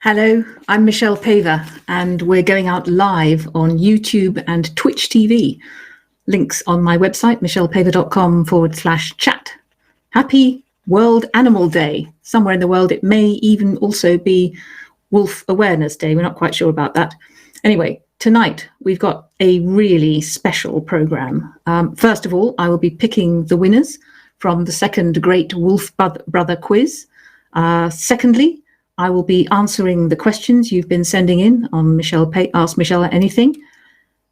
Hello, I'm Michelle Paver, and we're going out live on YouTube and Twitch TV. Links on my website, michellepaver.com/chat. Happy World Animal Day. Somewhere in the world, it may even also be Wolf Awareness Day. We're not quite sure about that. Anyway, tonight we've got a really special program. First of all, I will be picking the winners from the second Great Wolf Brother quiz. Secondly, I will be answering the questions you've been sending in on Ask Michelle Anything.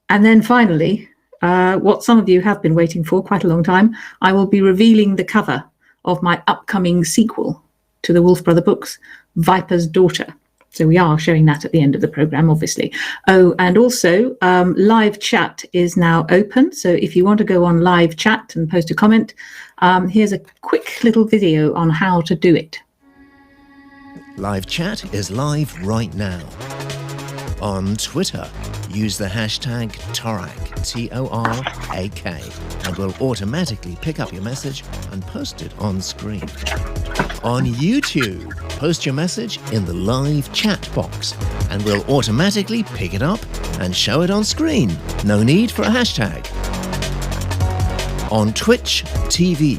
And then finally, what some of you have been waiting for quite a long time, I will be revealing the cover of my upcoming sequel to the Wolf Brother books, Viper's Daughter. So we are showing that at the end of the program, obviously. Oh, and also live chat is now open. So if you want to go on live chat and post a comment, here's a quick little video on how to do it. Live chat is live right now. On Twitter, use the hashtag Torak, T-O-R-A-K, and we'll automatically pick up your message and post it on screen. On YouTube, post your message in the live chat box, and we'll automatically pick it up and show it on screen. No need for a hashtag. On Twitch TV,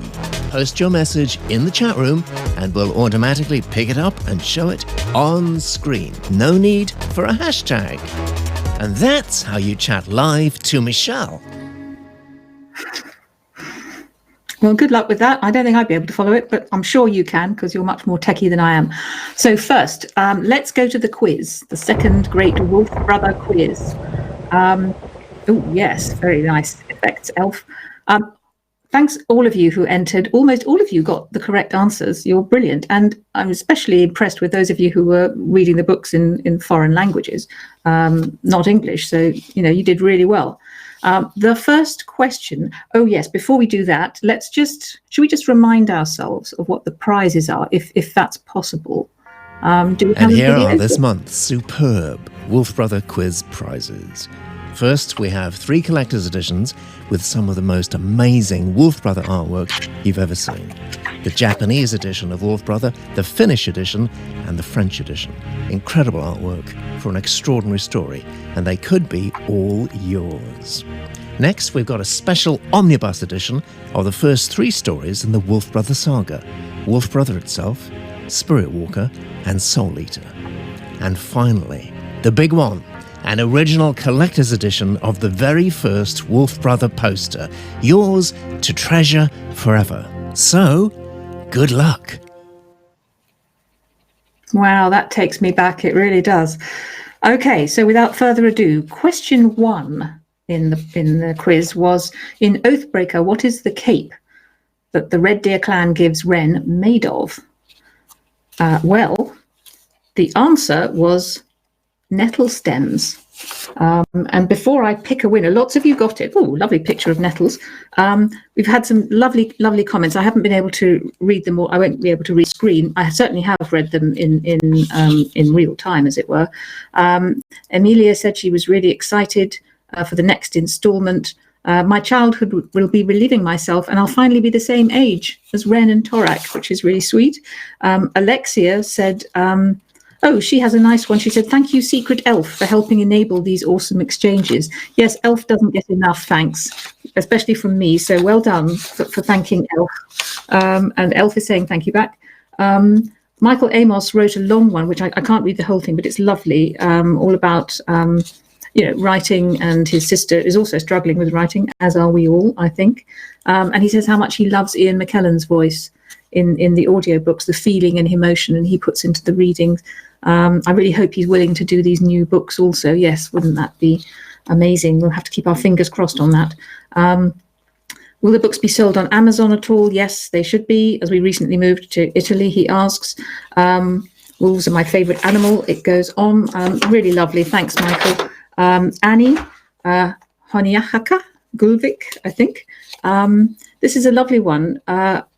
post your message in the chat room and we'll automatically pick it up and show it on screen. No need for a hashtag. And that's how you chat live to Michelle. Well, good luck with that. I don't think I'd be able to follow it, but I'm sure you can because you're much more techie than I am. So first, let's go to the quiz, the second Great Wolf Brother quiz. Oh, yes, very nice effects, Elf. Thanks all of you who entered. Almost all of you got the correct answers. You're brilliant. And I'm especially impressed with those of you who were reading the books in foreign languages, not English. So, you did really well. The first question, oh yes, before we do that, should we just remind ourselves of what the prizes are, if that's possible? And here are this month's superb Wolf Brother quiz prizes. First, we have 3 collector's editions with some of the most amazing Wolf Brother artwork you've ever seen. The Japanese edition of Wolf Brother, the Finnish edition, and the French edition. Incredible artwork for an extraordinary story, and they could be all yours. Next, we've got a special omnibus edition of the first 3 stories in the Wolf Brother saga, Wolf Brother itself, Spirit Walker, and Soul Eater. And finally, the big one, an original collector's edition of the very first Wolf Brother poster, yours to treasure forever. So, good luck. Wow, that takes me back. It really does. Okay, so without further ado, question 1 in the quiz was, in Oathbreaker, what is the cape that the Red Deer clan gives Ren made of? Well, the answer was nettle stems. And before I pick a winner, lots of you got it. Oh, lovely picture of nettles. We've had some lovely comments. I haven't been able to read them all. I won't be able to read screen. I certainly have read them in real time, as it were. Emilia said she was really excited for the next instalment. My childhood will be reliving myself, and I'll finally be the same age as Ren and Torak, which is really sweet. Alexia said, oh, she has a nice one. She said, thank you, Secret Elf, for helping enable these awesome exchanges. Yes, Elf doesn't get enough thanks, especially from me. So well done for thanking Elf. And Elf is saying thank you back. Michael Amos wrote a long one, which I can't read the whole thing, but it's lovely, all about writing, and his sister is also struggling with writing, as are we all, I think. And he says how much he loves Ian McKellen's voice in the audiobooks, the feeling and emotion, and he puts into the readings. I really hope he's willing to do these new books also. Yes, wouldn't that be amazing. We'll have to keep our fingers crossed on that. Will the books be sold on Amazon at all? Yes, they should be. As we recently moved to Italy, he asks. Wolves are my favourite animal. It goes on. Really lovely. Thanks, Michael. Annie Honiahaka Gulvik, I think. This is a lovely one.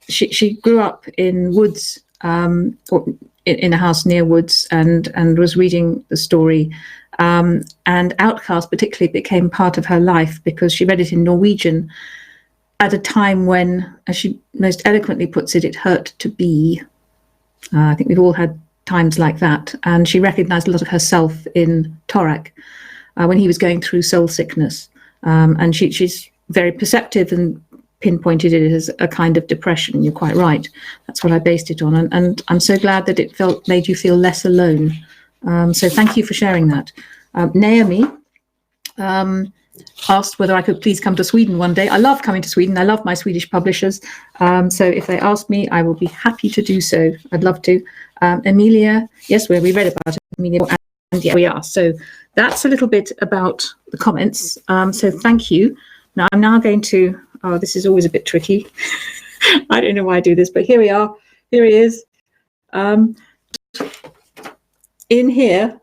She grew up in woods, or in a house near woods, and was reading the story. And Outcast particularly became part of her life because she read it in Norwegian at a time when, as she most eloquently puts it, it hurt to be. I think we've all had times like that. And she recognized a lot of herself in Torak when he was going through soul sickness. And she's very perceptive and pinpointed it as a kind of depression. You're quite right. That's what I based it on. And I'm so glad that it made you feel less alone. So thank you for sharing that. Naomi asked whether I could please come to Sweden one day. I love coming to Sweden. I love my Swedish publishers. So if they ask me, I will be happy to do so. I'd love to. Emilia, yes, we read about it, Emilia, and yeah, we are. So that's a little bit about the comments. So thank you. Now I'm going to, this is always a bit tricky. I don't know why I do this, but here we are. Here he is. In here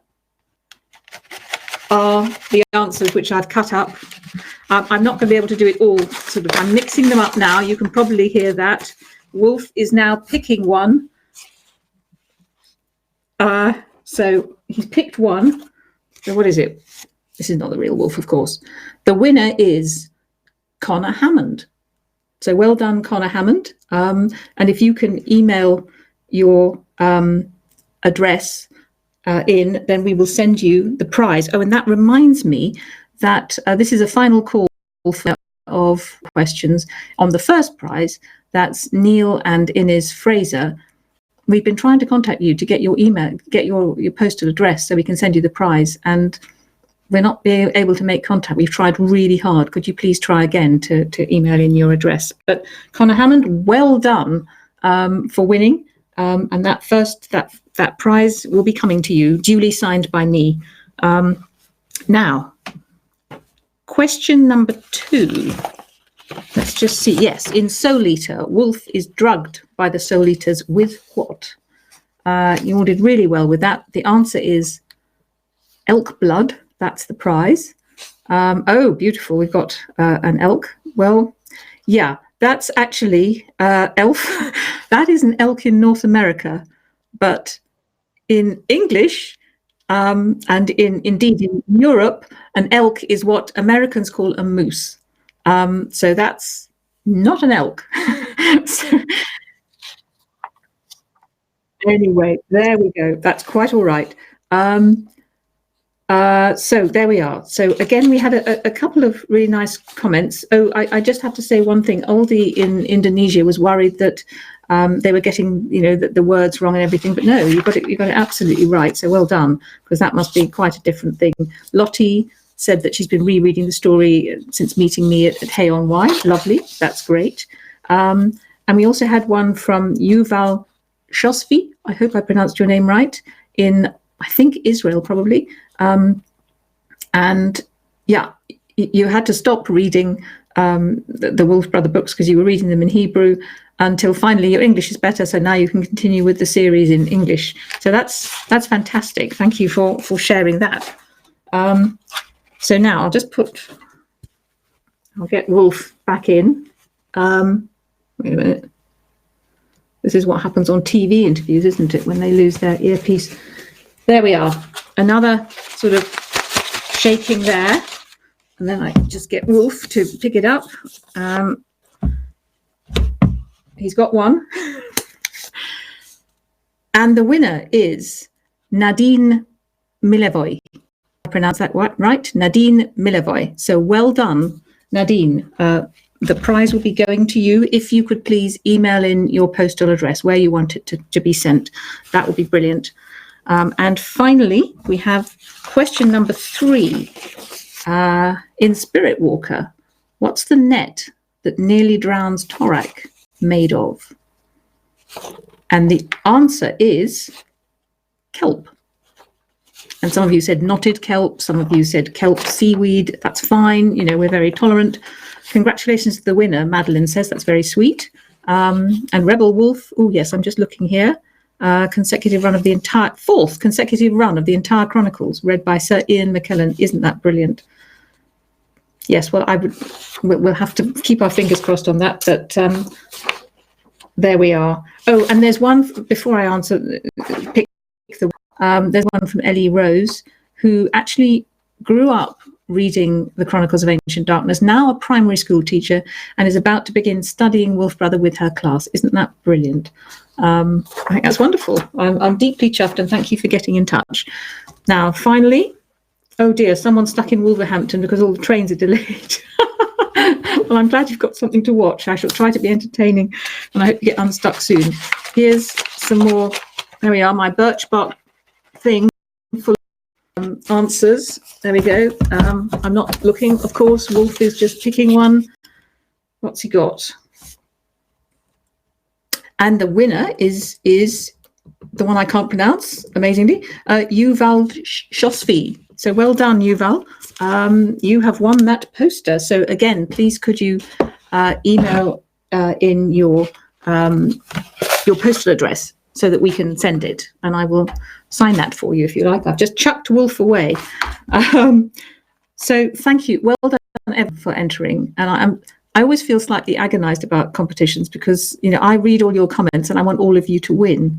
are the answers which I've cut up. I'm not going to be able to do it all. I'm mixing them up now. You can probably hear that. Wolf is now picking one. So he's picked one. So what is it? This is not the real Wolf, of course. The winner is Connor Hammond. So well done, Connor Hammond. And if you can email your address then we will send you the prize. Oh, and that reminds me that this is a final call of questions on the first prize. That's Neil and Inez Fraser. We've been trying to contact you to get your email, get your postal address so we can send you the prize. And we're not being able to make contact. We've tried really hard. Could you please try again to email in your address? But Connor Hammond, well done for winning. And that prize will be coming to you, duly signed by me. Now, question number 2. Let's just see. Yes, in Soul Eater, Wolf is drugged by the Soul Eaters with what? You all did really well with that. The answer is elk blood. That's the prize. Oh, beautiful. We've got an elk. Well, yeah. That's actually elf. That is an elk in North America, but in English and indeed in Europe, an elk is what Americans call a moose. So that's not an elk. So, anyway, there we go. That's quite all right. So there we are. So again, we had a couple of really nice comments. Oh, I just have to say one thing. Oldie in Indonesia was worried that they were getting, the words wrong and everything. But no, you got it absolutely right. So well done, because that must be quite a different thing. Lottie said that she's been rereading the story since meeting me at Hay on Wye. Lovely. That's great. And we also had one from Yuval Shosvi. I hope I pronounced your name right. In, I think, Israel, probably. And yeah, you had to stop reading the Wolf Brother books because you were reading them in Hebrew until finally your English is better. So now you can continue with the series in English. So that's fantastic. Thank you for sharing that. So now I'll get Wolf back in. Wait a minute. This is what happens on TV interviews, isn't it? When they lose their earpiece. There we are. Another sort of shaking there. And then I just get Wolf to pick it up. He's got one. And the winner is Nadine Milevoy. I pronounced that right? Nadine Milevoy. So well done, Nadine. The prize will be going to you. If you could please email in your postal address where you want it to be sent. That would be brilliant. And finally, we have question number 3. In Spirit Walker, what's the net that nearly drowns Torak made of? And the answer is kelp. And some of you said knotted kelp, some of you said kelp seaweed. That's fine. We're very tolerant. Congratulations to the winner, Madeline says. That's very sweet. And Rebel Wolf, oh yes, I'm just looking here. Fourth consecutive run of the entire Chronicles, read by Sir Ian McKellen. Isn't that brilliant? Yes, well, we'll have to keep our fingers crossed on that, but there we are. Oh, and there's one, before I answer, there's one from Ellie Rose, who actually grew up reading the Chronicles of Ancient Darkness, now a primary school teacher, and is about to begin studying Wolf Brother with her class. Isn't that brilliant? I think that's wonderful. I'm deeply chuffed, and thank you for getting in touch. Now, finally, oh dear, someone's stuck in Wolverhampton because all the trains are delayed. Well, I'm glad you've got something to watch. I shall try to be entertaining, and I hope you get unstuck soon. Here's some more. There we are, my birch bark thing full of answers. There we go. I'm not looking, of course. Wolf is just picking one. What's he got? And the winner is the one I can't pronounce, amazingly, Yuval Shosfi. So well done, Yuval. You have won that poster. So again, please could you email in your postal address so that we can send it, and I will sign that for you if you like. I've just chucked Wolf away. So thank you. Well done, Evan, for entering. And I always feel slightly agonized about competitions because, I read all your comments and I want all of you to win.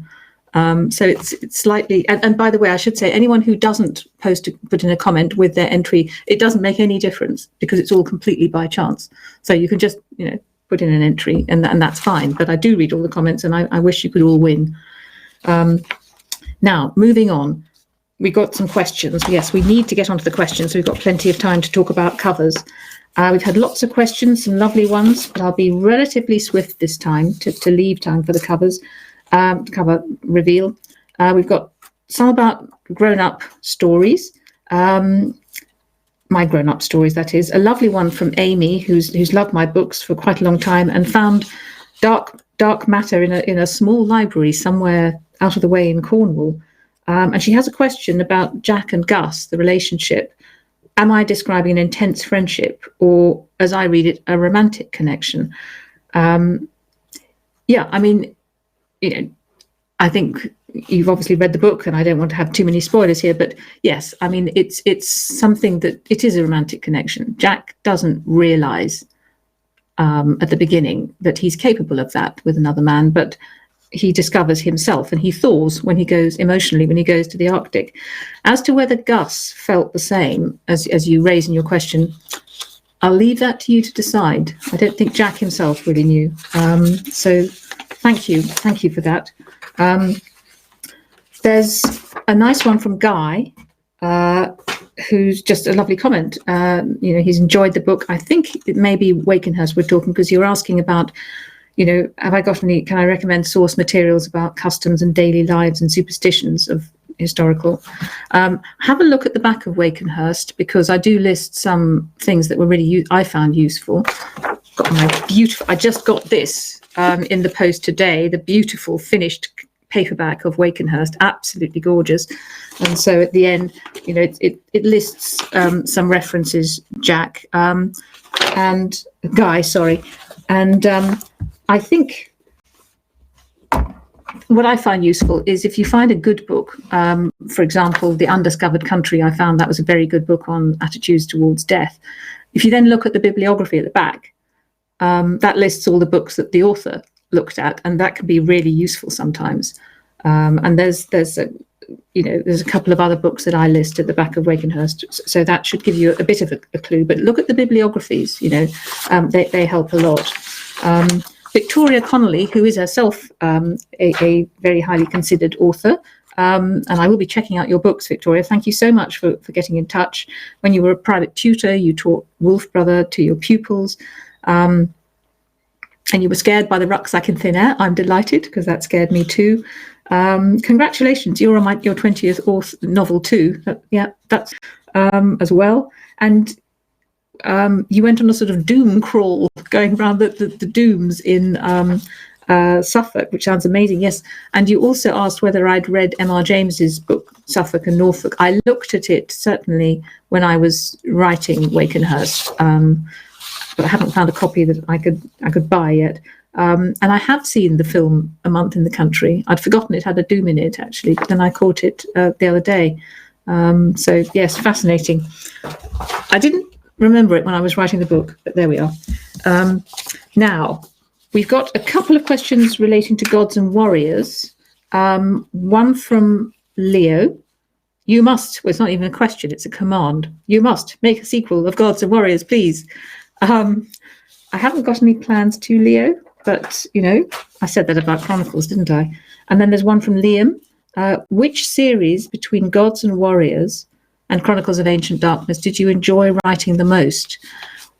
So it's slightly, and by the way, I should say, anyone who doesn't put in a comment with their entry, it doesn't make any difference because it's all completely by chance. So you can just, put in an entry and that's fine. But I do read all the comments, and I wish you could all win. Now, moving on, we got some questions. Yes, we need to get onto the questions. So we've got plenty of time to talk about covers. We've had lots of questions, some lovely ones, but I'll be relatively swift this time to leave time for the covers. Cover reveal. We've got some about grown-up stories. My grown-up stories, that is. A lovely one from Amy, who's loved my books for quite a long time and found dark matter in a small library somewhere out of the way in Cornwall. And she has a question about Jack and Gus, the relationship. Am I describing an intense friendship, or, as I read it, a romantic connection? Yeah, I mean, I think you've obviously read the book, and I don't want to have too many spoilers here, but yes, I mean, it's something that it is a romantic connection. Jack doesn't realize at the beginning that he's capable of that with another man, but he discovers himself, and he thaws when he goes to the Arctic. As to whether Gus felt the same as you raise in your question, I'll leave that to you to decide. I don't think Jack himself really knew. So thank you for that. There's a nice one from Guy, who's just a lovely comment. He's enjoyed the book. I think it may be Wakenhurst we're talking, because you're asking about, have I got any, can I recommend source materials about customs and daily lives and superstitions of historical? Have a look at the back of Wakenhurst, because I do list some things that were really, I found useful. Got my beautiful, I just got this in the post today, the beautiful finished paperback of Wakenhurst, absolutely gorgeous. And so at the end, it lists some references, Jack, and Guy, sorry. And I think what I find useful is if you find a good book, for example, The Undiscovered Country, I found that was a very good book on attitudes towards death. If you then look at the bibliography at the back, that lists all the books that the author looked at, and that can be really useful sometimes. And there's a couple of other books that I list at the back of Wakenhurst, so that should give you a bit of a clue. But look at the bibliographies, they help a lot. Victoria Connolly, who is herself a very highly considered author, and I will be checking out your books, Victoria. Thank you so much for getting in touch. When you were a private tutor, you taught Wolf Brother to your pupils, and you were scared by the rucksack in thin air. I'm delighted, because that scared me too. Congratulations, you're on your 20th novel too. That's as well. And you went on a sort of doom crawl, going around the dooms in Suffolk, which sounds amazing. Yes. And you also asked whether I'd read M.R. James's book, Suffolk and Norfolk. I looked at it certainly when I was writing Wakenhurst, but I haven't found a copy that I could buy yet. And I have seen the film A Month in the Country. I'd forgotten it had a doom in it, actually, but then I caught it the other day. So, yes, fascinating. I didn't remember it when I was writing the book, but there we are. Now, we've got a couple of questions relating to gods and warriors. One from Leo. You must, well, it's not even a question, it's a command. You must make a sequel of Gods and Warriors, please. I haven't got any plans to, Leo, but, I said that about Chronicles, didn't I? And then there's one from Liam. Which series between Gods and Warriors and Chronicles of Ancient Darkness did you enjoy writing the most?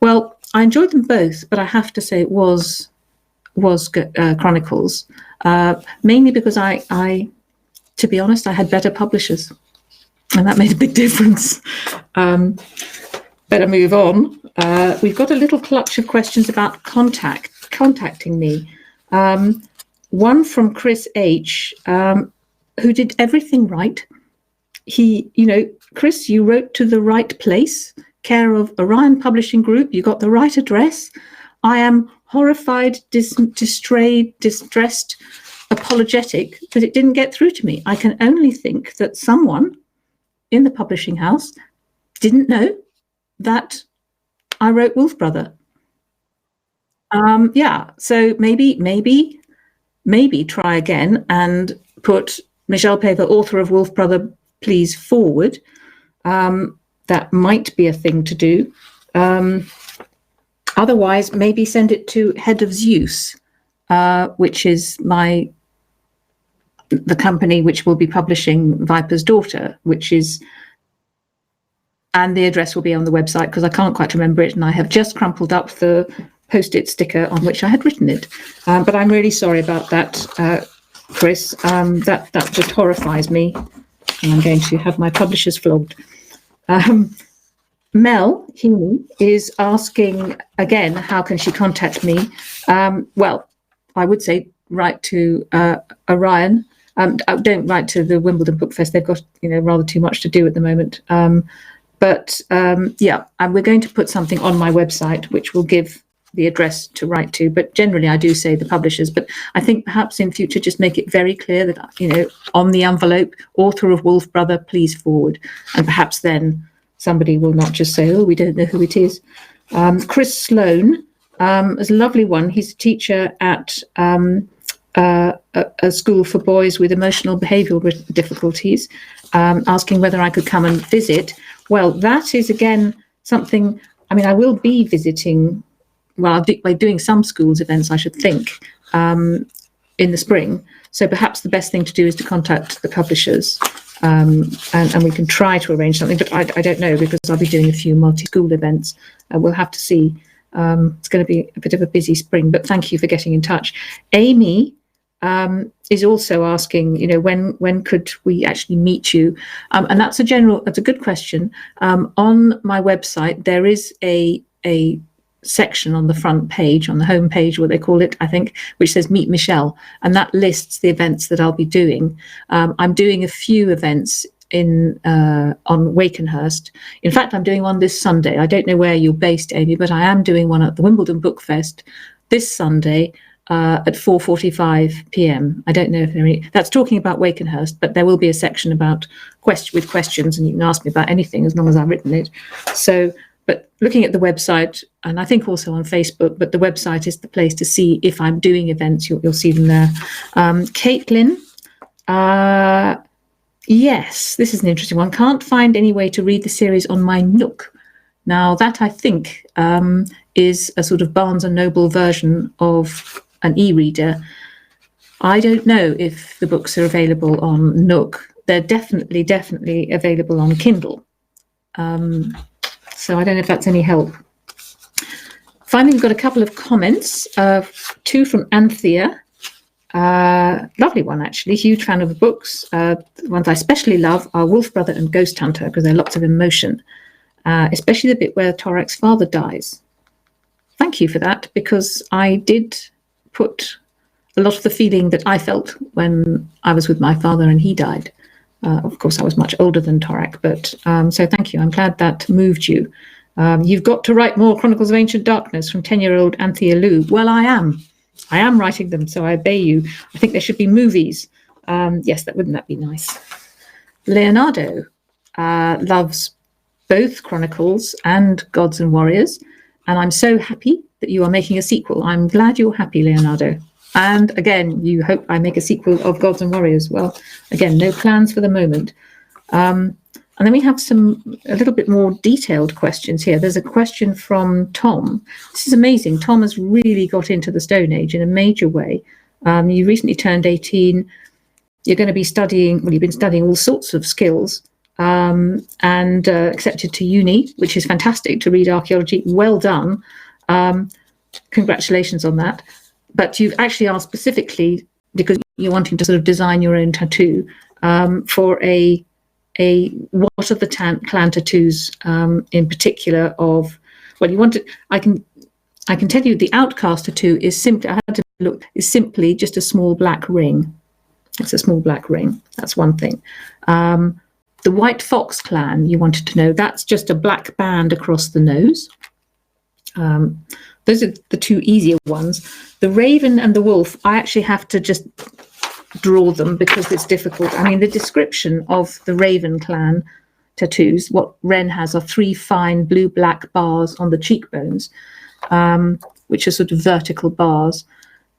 Well, I enjoyed them both, but I have to say it was Chronicles, mainly because I, to be honest, I had better publishers, and that made a big difference. Better move on. We've got a little clutch of questions about contacting me. One from Chris H., who did everything right. He, Chris, you wrote to the right place, care of Orion Publishing Group. You got the right address. I am horrified, distressed, apologetic that it didn't get through to me. I can only think that someone in the publishing house didn't know that I wrote Wolf Brother. So maybe try again and put Michelle Paver, author of Wolf Brother, please forward. That might be a thing to do. Otherwise, maybe send it to Head of Zeus, which is the company which will be publishing Viper's Daughter, and the address will be on the website because I can't quite remember it, and I have just crumpled up the Post-it sticker on which I had written it. But I'm really sorry about that, Chris. That just horrifies me, and I'm going to have my publishers flogged. Mel Heaney is asking again, how can she contact me? Well, I would say write to Orion. Don't write to the Wimbledon Book Fest. They've got rather too much to do at the moment. But we're going to put something on my website which will give the address to write to. But generally, I do say the publishers. But I think perhaps in future, just make it very clear that on the envelope, author of Wolf Brother, please forward, and perhaps then somebody will not just say, oh, we don't know who it is. Chris Sloan is a lovely one. He's a teacher at a school for boys with emotional behavioural difficulties, asking whether I could come and visit. Well, that is, again, something, I will be visiting, by doing some schools events, I should think, in the spring. So perhaps the best thing to do is to contact the publishers, and we can try to arrange something, but I don't know, because I'll be doing a few multi-school events. We'll have to see. It's going to be a bit of a busy spring, but thank you for getting in touch. Amy is also asking, when could we actually meet you? And that's a good question. On my website, there is a section on the front page, on the home page, what they call it, I think, which says Meet Michelle, and that lists the events that I'll be doing. I'm doing a few events on Wakenhurst. In fact, I'm doing one this Sunday. I don't know where you're based, Amy, but I am doing one at the Wimbledon Book Fest this Sunday at 4:45 p.m. I don't know if that's talking about Wakenhurst, but there will be a section about with questions, and you can ask me about anything as long as I've written it. So, but looking at the website, and I think also on Facebook, but the website is the place to see if I'm doing events. You'll see them there. Caitlin, yes, this is an interesting one. Can't find any way to read the series on my Nook. Now, that I think is a sort of Barnes and Noble version of an e-reader. I don't know if the books are available on Nook. They're definitely available on Kindle. So I don't know if that's any help. Finally, we've got a couple of comments, two from Anthea. Lovely one, actually. Huge fan of the books. The ones I especially love are Wolf Brother and Ghost Hunter, because there are lots of emotion, especially the bit where Torak's father dies. Thank you for that, because I did put a lot of the feeling that I felt when I was with my father and he died. Of course, I was much older than Torak, but so thank you. I'm glad that moved you. You've got to write more Chronicles of Ancient Darkness from 10-year-old Anthea Lou. Well, I am writing them, so I obey you. I think there should be movies. Yes, wouldn't that be nice? Leonardo loves both Chronicles and Gods and Warriors, and I'm so happy that you are making a sequel. I'm glad you're happy, Leonardo. And again, you hope I make a sequel of Gods and Warriors. Well, again, no plans for the moment. And then we have a little bit more detailed questions here. There's a question from Tom. This is amazing. Tom has really got into the Stone Age in a major way. You recently turned 18. You're going to be studying, well, you've been studying all sorts of skills and accepted to uni, which is fantastic to read archaeology. Well done. Congratulations on that. But you've actually asked specifically, because you're wanting to sort of design your own tattoo, for what are the clan tattoos in particular of, well, you want to, I can tell you the Outcast tattoo is simply, I had to look, is simply just a small black ring. It's a small black ring. That's one thing. The White Fox clan, you wanted to know, that's just a black band across the nose. Those are the two easier ones. The Raven and the Wolf, I actually have to just draw them because it's difficult. I mean, the description of the Raven clan tattoos, what Ren has are 3 fine blue-black bars on the cheekbones, which are sort of vertical bars.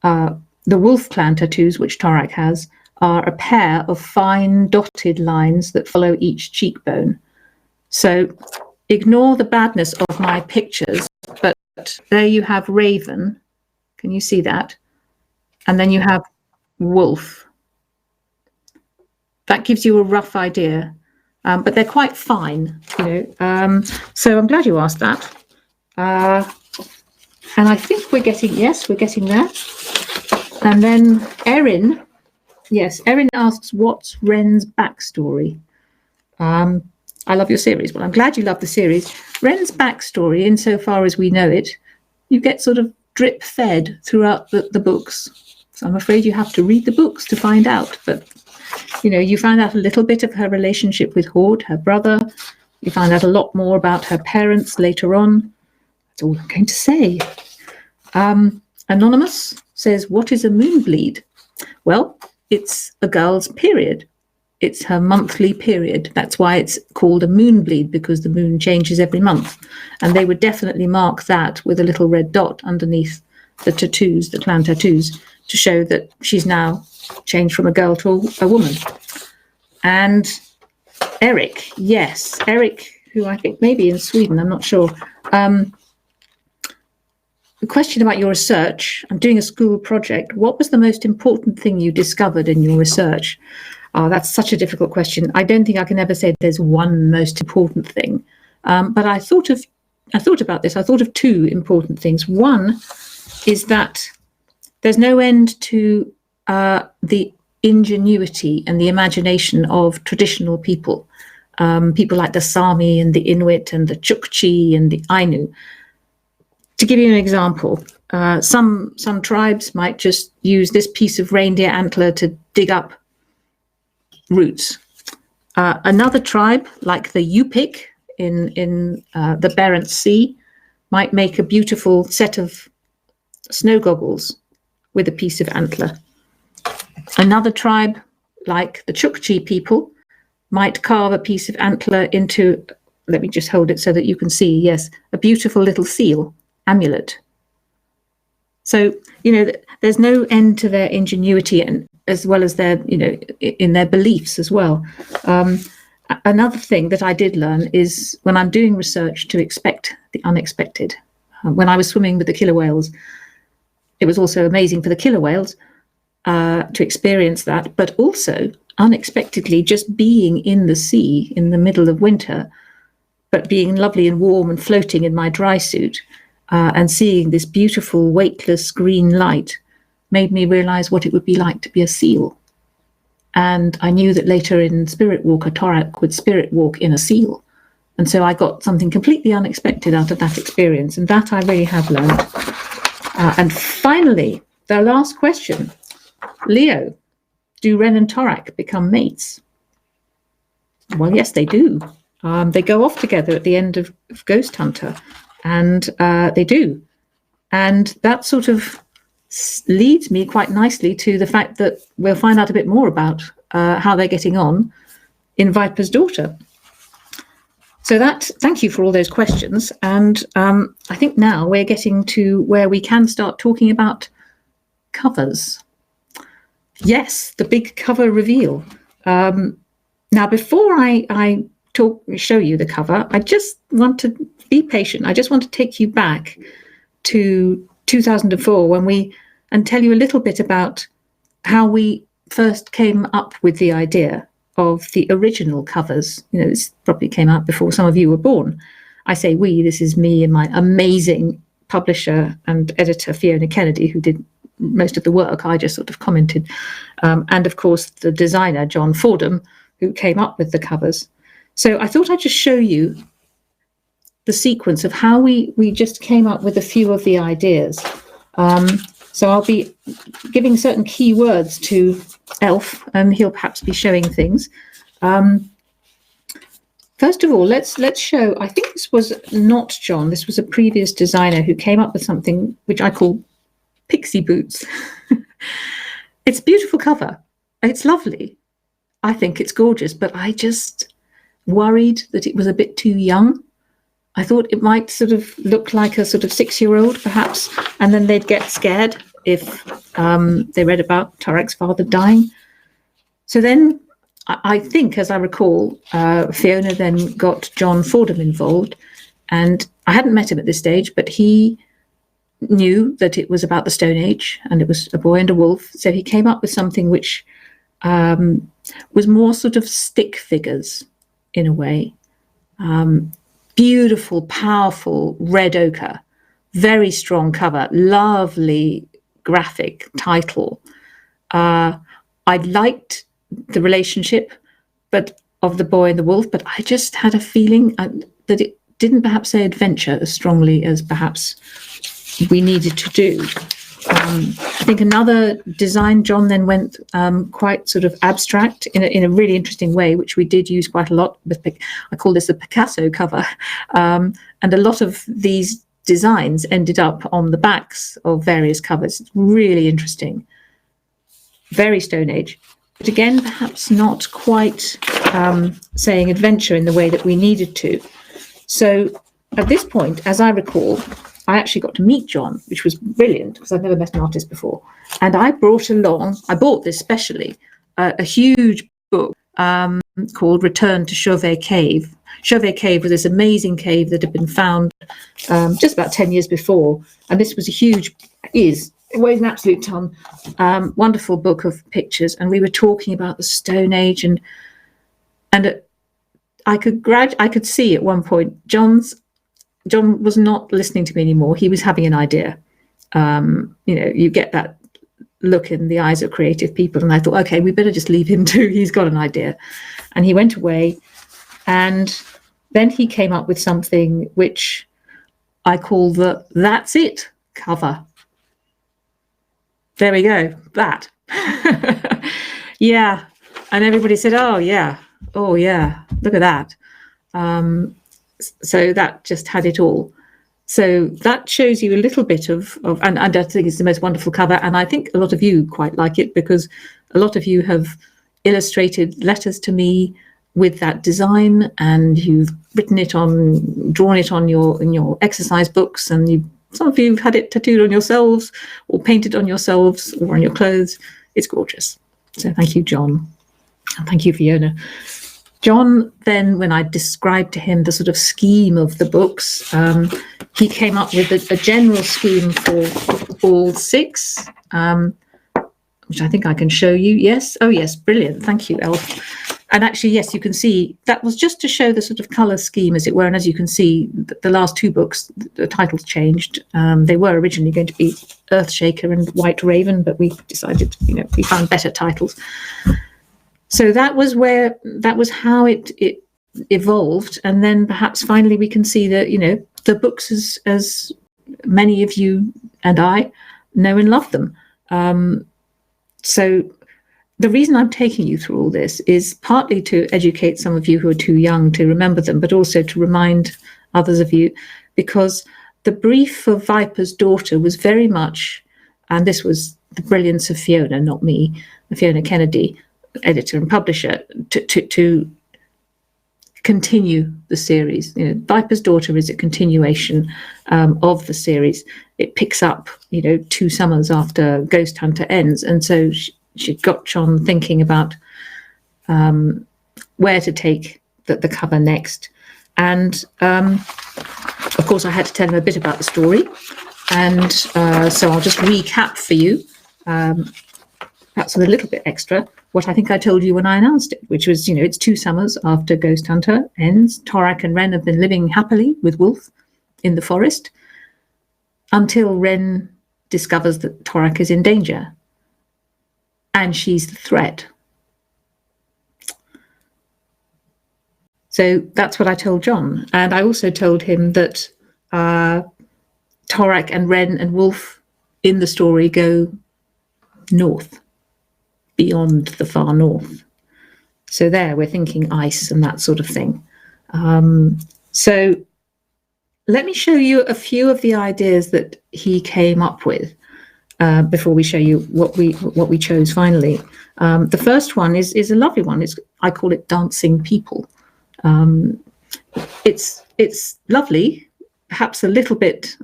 The Wolf clan tattoos, which Torak has, are a pair of fine dotted lines that follow each cheekbone. So ignore the badness of my pictures, but there you have Raven. Can you see that? And then you have Wolf. That gives you a rough idea, but they're quite fine, you know. So I'm glad you asked that. And I think we're getting there. And then Erin, Erin asks, what's Ren's backstory? I love your series. Well, I'm glad you love the series. Ren's backstory, insofar as we know it, you get sort of drip fed throughout the books. So I'm afraid you have to read the books to find out. But, you know, you find out a little bit of her relationship with Hord, her brother. You find out a lot more about her parents later on. That's all I'm going to say. Anonymous says, what is a moonbleed? Well, it's a girl's period. It's her monthly period. That's why it's called a moonbleed, because the moon changes every month. And they would definitely mark that with a little red dot underneath the tattoos, the clan tattoos, to show that she's now changed from a girl to a woman. And Eric, who I think maybe in Sweden, I'm not sure. The question about your research, I'm doing a school project. What was the most important thing you discovered in your research? Oh, that's such a difficult question. I don't think I can ever say there's one most important thing. But I thought about this. I thought of 2 important things. One is that there's no end to the ingenuity and the imagination of traditional people. People like the Sami and the Inuit and the Chukchi and the Ainu. To give you an example, some tribes might just use this piece of reindeer antler to dig up roots. Another tribe, like the Yupik in the Barents Sea, might make a beautiful set of snow goggles with a piece of antler. Another tribe, like the Chukchi people, might carve a piece of antler into, let me just hold it so that you can see, yes, a beautiful little seal amulet. So, you know, there's no end to their ingenuity, and as well as their, you know, in their beliefs as well. Another thing that I did learn is when I'm doing research to expect the unexpected. When I was swimming with the killer whales, it was also amazing for the killer whales to experience that, but also unexpectedly just being in the sea in the middle of winter, but being lovely and warm and floating in my dry suit and seeing this beautiful weightless green light made me realize what it would be like to be a seal. And I knew that later in Spirit Walker, Torak would spirit walk in a seal. And so I got something completely unexpected out of that experience, and that I really have learned. And finally, the last question. Leo, do Ren and Torak become mates? Well, yes, they do. They go off together at the end of Ghost Hunter, and they do. And that sort of leads me quite nicely to the fact that we'll find out a bit more about how they're getting on in Viper's Daughter. So thank you for all those questions. And I think now we're getting to where we can start talking about covers. Yes, the big cover reveal. Now, before I show you the cover, I just want to be patient. I just want to take you back to 2004 and tell you a little bit about how we first came up with the idea of the original covers. You know, this probably came out before some of you were born. I say we, this is me and my amazing publisher and editor, Fiona Kennedy, who did most of the work. I just sort of commented. And of course, the designer, John Fordham, who came up with the covers. So I thought I'd just show you the sequence of how we just came up with a few of the ideas. So I'll be giving certain key words to Elf, and he'll perhaps be showing things. First of all, let's show, I think this was not John, this was a previous designer who came up with something which I call Pixie Boots. It's a beautiful cover. It's lovely. I think it's gorgeous, but I just worried that it was a bit too young. I thought it might sort of look like a sort of 6-year-old perhaps, and then they'd get scared if they read about Torak's father dying. So then I think, as I recall, Fiona then got John Fordham involved, and I hadn't met him at this stage, but he knew that it was about the Stone Age and it was a boy and a wolf. So he came up with something which was more sort of stick figures in a way. Beautiful, powerful red ochre, very strong cover, lovely graphic title. I liked the relationship of the boy and the wolf, but I just had a feeling that it didn't perhaps say adventure as strongly as perhaps we needed to do. I think another design, John then went quite sort of abstract in a really interesting way, which we did use quite a lot. I call this the Picasso cover. And a lot of these designs ended up on the backs of various covers. It's really interesting. Very Stone Age. But again, perhaps not quite saying adventure in the way that we needed to. So at this point, as I recall, I actually got to meet John, which was brilliant because I've never met an artist before. And I bought this specially, a huge book called Return to Chauvet Cave. Chauvet Cave was this amazing cave that had been found just about 10 years before. And this was it weighs an absolute ton, wonderful book of pictures. And we were talking about the Stone Age and I could see at one point, John was not listening to me anymore. He was having an idea. You get that look in the eyes of creative people. And I thought, okay, we better just leave him too. He's got an idea. And he went away. And then he came up with something which I call the That's It cover. There we go. That. Yeah. And everybody said, oh, yeah. Look at that. So that just had it all. So that shows you a little bit of and I think it's the most wonderful cover. And I think a lot of you quite like it because a lot of you have illustrated letters to me with that design, and you've drawn it on in your exercise books, and some of you have had it tattooed on yourselves or painted on yourselves or on your clothes. It's gorgeous. So thank you, John. And thank you, Fiona. John, then, when I described to him the sort of scheme of the books, he came up with a general scheme for all 6, which I think I can show you. Yes. Oh, yes. Brilliant. Thank you, Elf. And actually, yes, you can see that was just to show the sort of colour scheme, as it were. And as you can see, the last 2 books, the titles changed. They were originally going to be Earthshaker and White Raven, but we decided, we found better titles. So that was how it evolved. And then perhaps finally we can see that, the books as many of you and I know and love them. So the reason I'm taking you through all this is partly to educate some of you who are too young to remember them, but also to remind others of you, because the brief for Viper's Daughter was very much, and this was the brilliance of Fiona, not me, Fiona Kennedy, editor and publisher, to continue the series. Viper's Daughter is a continuation of the series. It picks up, 2 summers after Ghost Hunter ends, and so she got John thinking about where to take the cover next. And of course, I had to tell him a bit about the story. And so I'll just recap for you, perhaps with a little bit extra, what I think I told you when I announced it, which was, it's 2 summers after Ghost Hunter ends. Torak and Ren have been living happily with Wolf in the forest until Ren discovers that Torak is in danger. And she's the threat. So that's what I told John. And I also told him that Torak and Ren and Wolf in the story go north, beyond the far north. So there, we're thinking ice and that sort of thing. So let me show you a few of the ideas that he came up with before we show you what we chose finally. The first one is a lovely one. I call it Dancing People. It's lovely, perhaps a little bit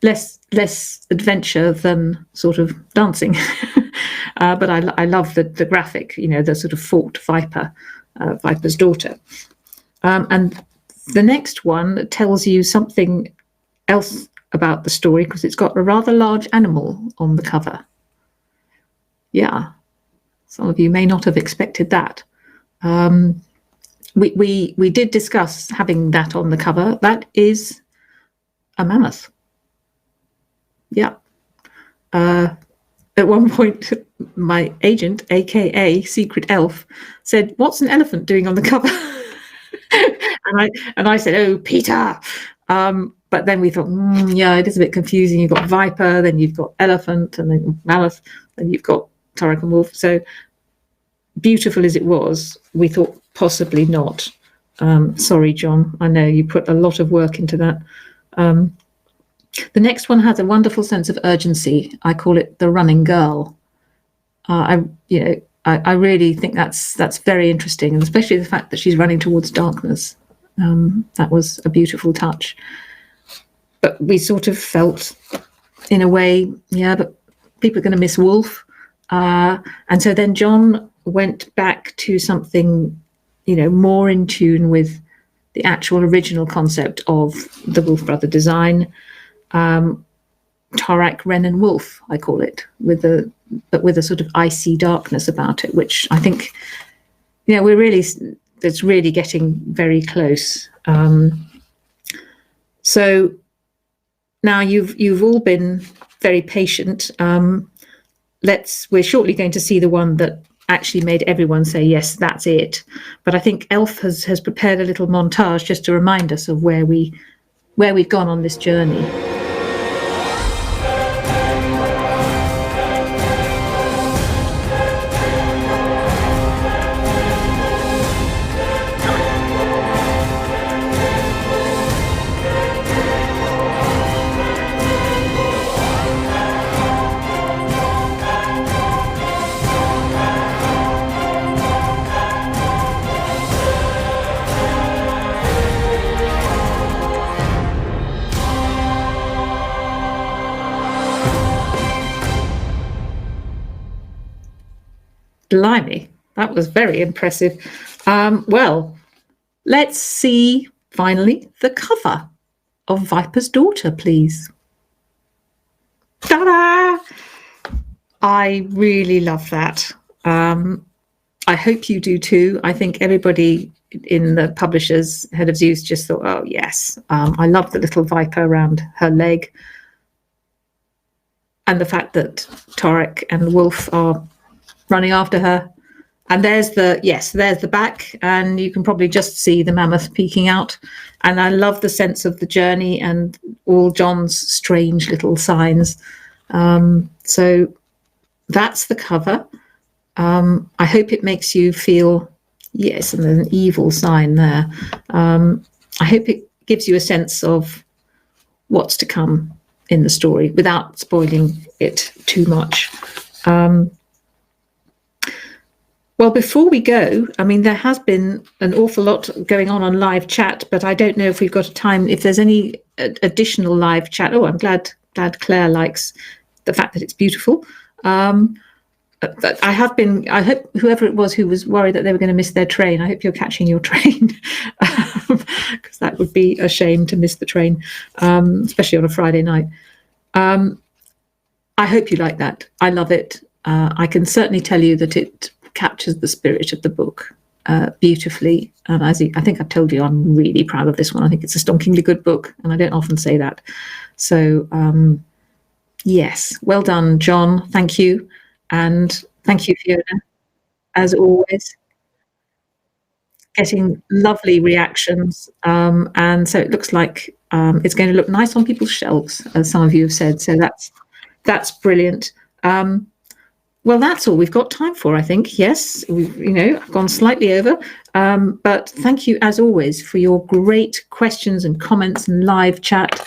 less adventure than sort of dancing, but I love the graphic, the sort of forked viper, Viper's Daughter. And the next one tells you something else about the story, because it's got a rather large animal on the cover. Yeah, some of you may not have expected that. We did discuss having that on the cover. That is a mammoth. Yeah. At one point, my agent, aka Secret Elf, said, "What's an elephant doing on the cover?" and I said, "Oh, Peter." But then we thought, yeah, it is a bit confusing. You've got viper, then you've got elephant, and then mammoth, then you've got Torak and Wolf. So beautiful as it was, we thought possibly not. Sorry, John. I know you put a lot of work into that. The next one has a wonderful sense of urgency. I call it the running girl. I really think that's very interesting, and especially the fact that she's running towards darkness. That was a beautiful touch. But we sort of felt, in a way, yeah, but people are going to miss Wolf. And so then John went back to something, more in tune with the actual original concept of the Wolf Brother design. Torak, Ren and Wolf, I call it, with a sort of icy darkness about it, which I think, it's really getting very close. So now you've all been very patient. We're shortly going to see the one that actually made everyone say, yes, that's it. But I think Elf has prepared a little montage just to remind us of where we've gone on this journey. Blimey, that was very impressive. Well, let's see finally the cover of Viper's Daughter, please. Ta-da! I really love that. I hope you do too. I think everybody in the publishers, Head of Zeus, just thought, oh yes, I love the little viper around her leg. And the fact that Torak and Wolf are running after her. And there's the back, and you can probably just see the mammoth peeking out. And I love the sense of the journey and all John's strange little signs. So that's the cover. I hope it makes you feel, yes, and there's an evil sign there. I hope it gives you a sense of what's to come in the story without spoiling it too much. Well, before we go, I mean, there has been an awful lot going on live chat, but I don't know if we've got time, if there's any additional live chat. Oh, I'm glad Claire likes the fact that it's beautiful. But I hope whoever it was who was worried that they were going to miss their train, I hope you're catching your train, because that would be a shame to miss the train, especially on a Friday night. I hope you like that. I love it. I can certainly tell you that it captures the spirit of the book beautifully. And I think I've told you, I'm really proud of this one. I think it's a stonkingly good book, and I don't often say that. So yes, well done, John. Thank you. And thank you, Fiona, as always. Getting lovely reactions. And so it looks like it's going to look nice on people's shelves, as some of you have said. So that's brilliant. Well, that's all we've got time for, I think. Yes, we've gone slightly over. But thank you, as always, for your great questions and comments and live chat.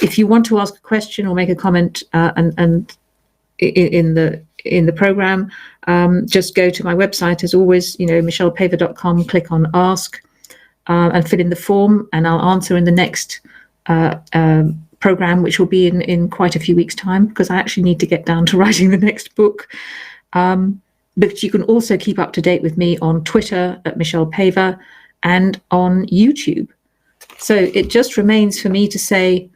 If you want to ask a question or make a comment and in the program, just go to my website, as always, michellepaver.com, click on ask and fill in the form, and I'll answer in the next program, which will be in quite a few weeks' time, because I actually need to get down to writing the next book. But you can also keep up to date with me on Twitter at Michelle Paver and on YouTube. So it just remains for me to say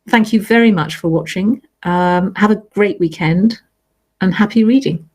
thank you very much for watching. Have a great weekend and happy reading.